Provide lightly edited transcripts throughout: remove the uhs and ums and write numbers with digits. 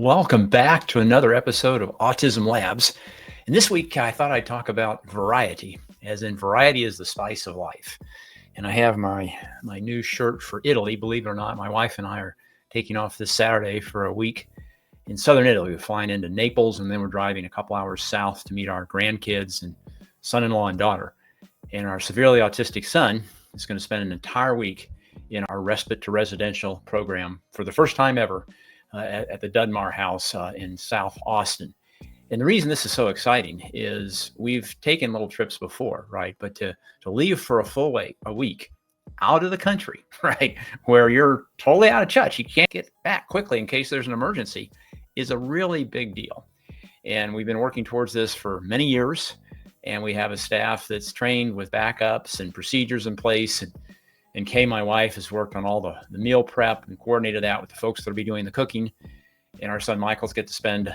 Welcome back to another episode of Autism Labs. And this week, I thought I'd talk about variety, as in variety is the spice of life. And I have my new shirt for Italy. Believe it or not, my wife and I are taking off this Saturday for a week in southern Italy. We're flying into Naples, and then we're driving a couple hours south to meet our grandkids and son-in-law and daughter. And our severely autistic son is going to spend an entire week in our Respite to Residential program for the first time ever at the Dudmar House in South Austin. And the reason this is so exciting is we've taken little trips before, right? But to leave for a week out of the country, right, where you're totally out of touch, you can't get back quickly in case there's an emergency, is a really big deal. And we've been working towards this for many years, and we have a staff that's trained with backups and procedures in place. And Kay, my wife, has worked on all the meal prep and coordinated that with the folks that'll be doing the cooking. And our son Michael's get to spend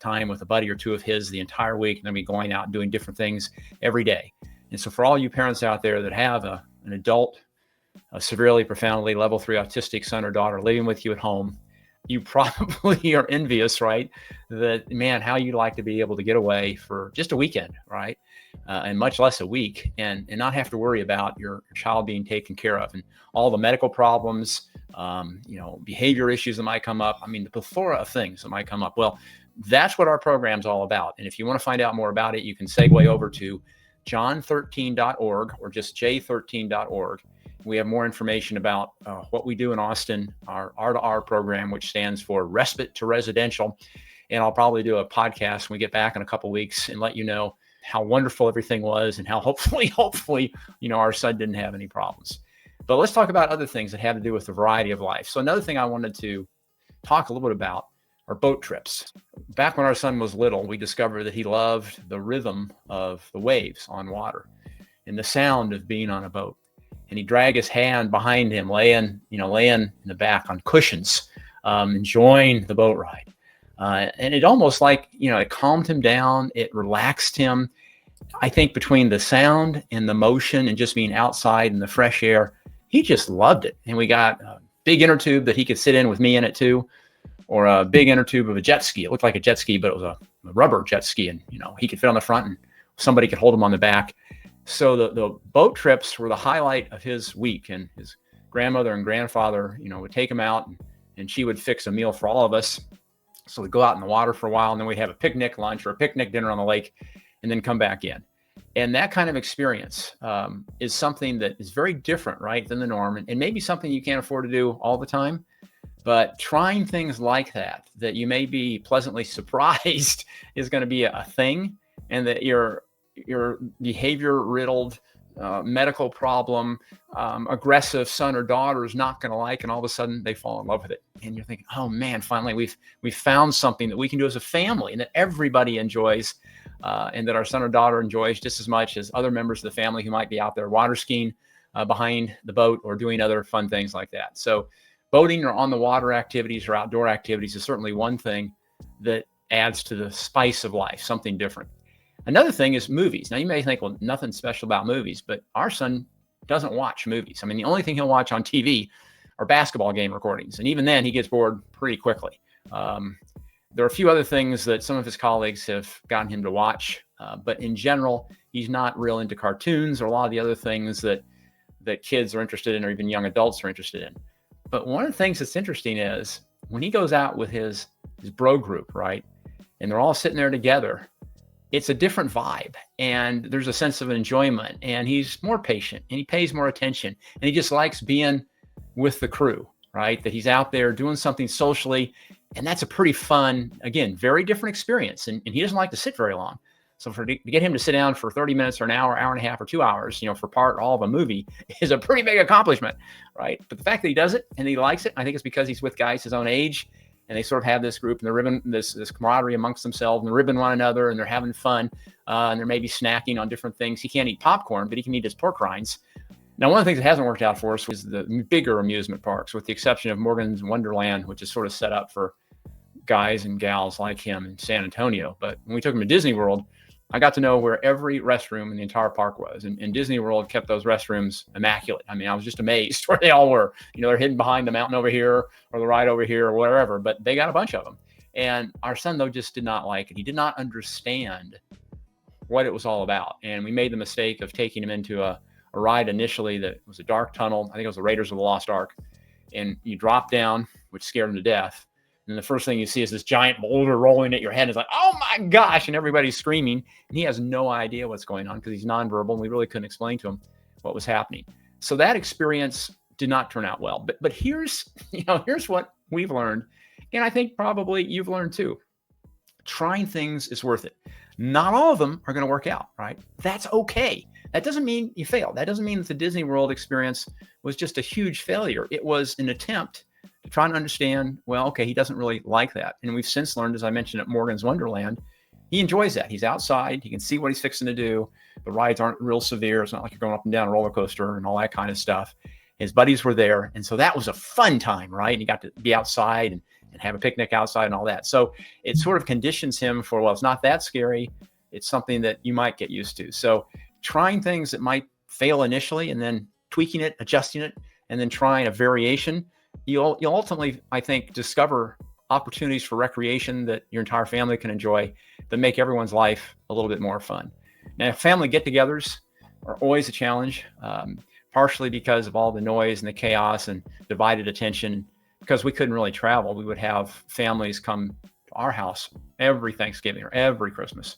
time with a buddy or two of his the entire week, and then be going out and doing different things every day. And so for all you parents out there that have an adult, a severely, profoundly level 3 autistic son or daughter living with you at home, you probably are envious, right? That, man, how you'd like to be able to get away for just a weekend, right? And much less a week, and not have to worry about your child being taken care of and all the medical problems, behavior issues that might come up. I mean, the plethora of things that might come up. Well, that's what our program's all about. And if you want to find out more about it, you can segue over to john13.org or just j13.org. We have more information about what we do in Austin, our R2R program, which stands for Respite to Residential. And I'll probably do a podcast when we get back in a couple of weeks and let you know how wonderful everything was and how hopefully, our son didn't have any problems. But let's talk about other things that have to do with the variety of life. So another thing I wanted to talk a little bit about are boat trips. Back when our son was little, we discovered that he loved the rhythm of the waves on water and the sound of being on a boat. And he'd drag his hand behind him, laying in the back on cushions, enjoying the boat ride. And it almost it calmed him down. It relaxed him. I think between the sound and the motion and just being outside in the fresh air, he just loved it. And we got a big inner tube that he could sit in with me in it too, or a big inner tube of a jet ski. It looked like a jet ski, but it was a rubber jet ski. And, he could fit on the front and somebody could hold him on the back. So the boat trips were the highlight of his week. And his grandmother and grandfather, would take him out and she would fix a meal for all of us. So we'd go out in the water for a while, and then we'd have a picnic lunch or a picnic dinner on the lake and then come back in. And that kind of experience is something that is very different, right, than the norm, and maybe something you can't afford to do all the time. But trying things like that you may be pleasantly surprised is going to be a thing, and that your behavior-riddled, medical problem, aggressive son or daughter is not going to like, and all of a sudden they fall in love with it. And you're thinking, oh man, finally we've found something that we can do as a family and that everybody enjoys, and that our son or daughter enjoys just as much as other members of the family who might be out there water skiing behind the boat or doing other fun things like that. So boating or on the water activities or outdoor activities is certainly one thing that adds to the spice of life, something different. Another thing is movies. Now, you may think, well, nothing special about movies, but our son doesn't watch movies. I mean, the only thing he'll watch on TV are basketball game recordings. And even then, he gets bored pretty quickly. There are a few other things that some of his colleagues have gotten him to watch. But in general, he's not real into cartoons or a lot of the other things that kids are interested in or even young adults are interested in. But one of the things that's interesting is when he goes out with his bro group, right, and they're all sitting there together, it's a different vibe, and there's a sense of enjoyment, and he's more patient and he pays more attention, and he just likes being with the crew, right? That he's out there doing something socially, and that's a pretty fun, again, very different experience. And he doesn't like to sit very long. So to get him to sit down for 30 minutes or an hour, hour and a half, or 2 hours, for part or all of a movie is a pretty big accomplishment, right? But the fact that he does it and he likes it, I think it's because he's with guys his own age, and they sort of have this group and they're ribbing this camaraderie amongst themselves, and they're ribbing one another, and they're having fun, and they're maybe snacking on different things. He can't eat popcorn, but he can eat his pork rinds. Now, one of the things that hasn't worked out for us was the bigger amusement parks, with the exception of Morgan's Wonderland, which is sort of set up for guys and gals like him in San Antonio. But when we took him to Disney World, I got to know where every restroom in the entire park was. And Disney World kept those restrooms immaculate. I mean, I was just amazed where they all were. They're hidden behind the mountain over here or the ride over here or wherever, but they got a bunch of them. And our son, though, just did not like it. He did not understand what it was all about. And we made the mistake of taking him into a ride initially that was a dark tunnel. I think it was the Raiders of the Lost Ark. And you drop down, which scared him to death. And the first thing you see is this giant boulder rolling at your head. It's like, oh my gosh. And everybody's screaming. And he has no idea what's going on because he's nonverbal. And we really couldn't explain to him what was happening. So that experience did not turn out well. But here's what we've learned. And I think probably you've learned too. Trying things is worth it. Not all of them are going to work out, right? That's okay. That doesn't mean you failed. That doesn't mean that the Disney World experience was just a huge failure. It was an attempt to try and understand, well, okay, he doesn't really like that. And we've since learned, as I mentioned at Morgan's Wonderland, he enjoys that. He's outside. He can see what he's fixing to do. The rides aren't real severe. It's not like you're going up and down a roller coaster and all that kind of stuff. His buddies were there. And so that was a fun time, right? And he got to be outside and have a picnic outside and all that. So it sort of conditions him for, well, it's not that scary. It's something that you might get used to. So trying things that might fail initially and then tweaking it, adjusting it, and then trying a variation, you'll ultimately, I think, discover opportunities for recreation that your entire family can enjoy that make everyone's life a little bit more fun. Now, family get-togethers are always a challenge, partially because of all the noise and the chaos and divided attention. Because we couldn't really travel, we would have families come to our house every Thanksgiving or every Christmas,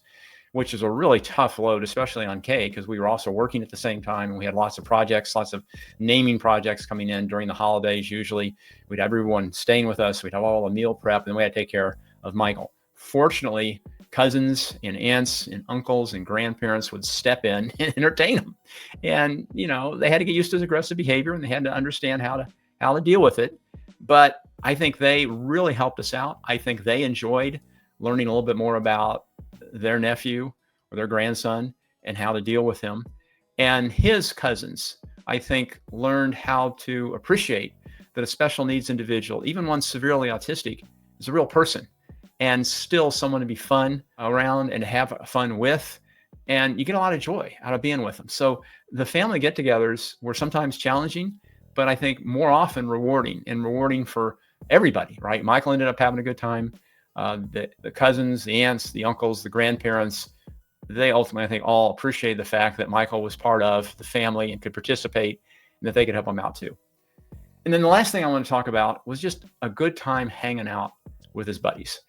which is a really tough load, especially on Kay, because we were also working at the same time. And we had lots of projects, lots of naming projects coming in during the holidays. Usually we'd have everyone staying with us. We'd have all the meal prep, and then we had to take care of Michael. Fortunately, cousins and aunts and uncles and grandparents would step in and entertain him. And, they had to get used to his aggressive behavior, and they had to understand how to deal with it. But I think they really helped us out. I think they enjoyed learning a little bit more about their nephew or their grandson and how to deal with him. And his cousins, I think, learned how to appreciate that a special needs individual, even one severely autistic, is a real person and still someone to be fun around and have fun with. And you get a lot of joy out of being with them. So the family get-togethers were sometimes challenging, but I think more often rewarding for everybody, right? Michael ended up having a good time. The cousins, the aunts, the uncles, the grandparents, they ultimately, I think, all appreciated the fact that Michael was part of the family and could participate and that they could help him out too. And then the last thing I want to talk about was just a good time hanging out with his buddies.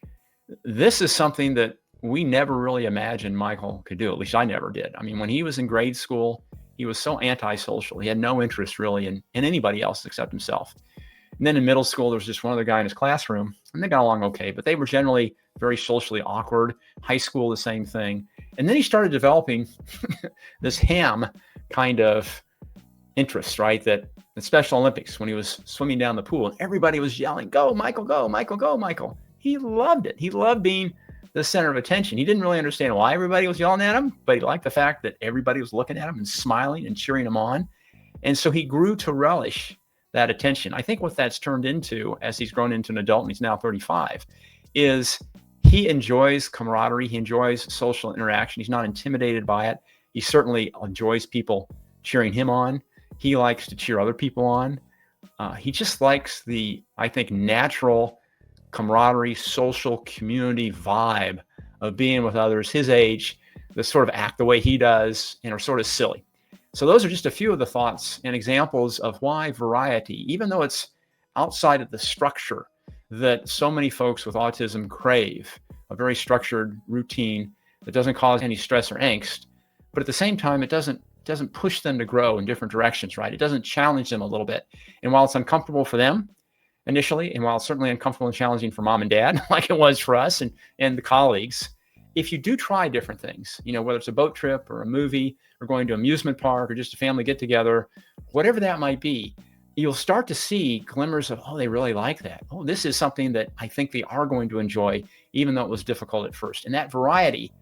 This is something that we never really imagined Michael could do. At least I never did. I mean, when he was in grade school, he was so antisocial. He had no interest really in anybody else except himself. And then in middle school, there was just one other guy in his classroom, and they got along okay, but they were generally very socially awkward. High school, the same thing. And then he started developing this ham kind of interest, right? That the Special Olympics, when he was swimming down the pool and everybody was yelling, "Go, Michael, go, Michael, go, Michael." He loved it. He loved being the center of attention. He didn't really understand why everybody was yelling at him, but he liked the fact that everybody was looking at him and smiling and cheering him on. And so he grew to relish that attention. I think what that's turned into as he's grown into an adult and he's now 35 is he enjoys camaraderie. He enjoys social interaction. He's not intimidated by it. He certainly enjoys people cheering him on. He likes to cheer other people on. He just likes the, I think, natural camaraderie, social community vibe of being with others his age that sort of act the way he does and are sort of silly. So those are just a few of the thoughts and examples of why variety, even though it's outside of the structure that so many folks with autism crave, a very structured routine that doesn't cause any stress or angst, but at the same time, it doesn't push them to grow in different directions, right? It doesn't challenge them a little bit. And while it's uncomfortable for them initially, and while it's certainly uncomfortable and challenging for mom and dad, like it was for us and the colleagues, if you do try different things, whether it's a boat trip or a movie or going to an amusement park or just a family get together, whatever that might be, you'll start to see glimmers of, oh, they really like that. Oh, this is something that I think they are going to enjoy, even though it was difficult at first. And that variety,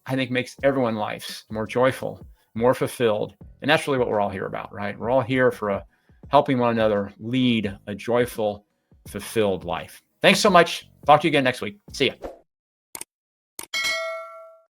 I think, makes everyone's lives more joyful, more fulfilled. And that's really what we're all here about, right? We're all here for helping one another lead a joyful, fulfilled life. Thanks so much. Talk to you again next week. See ya.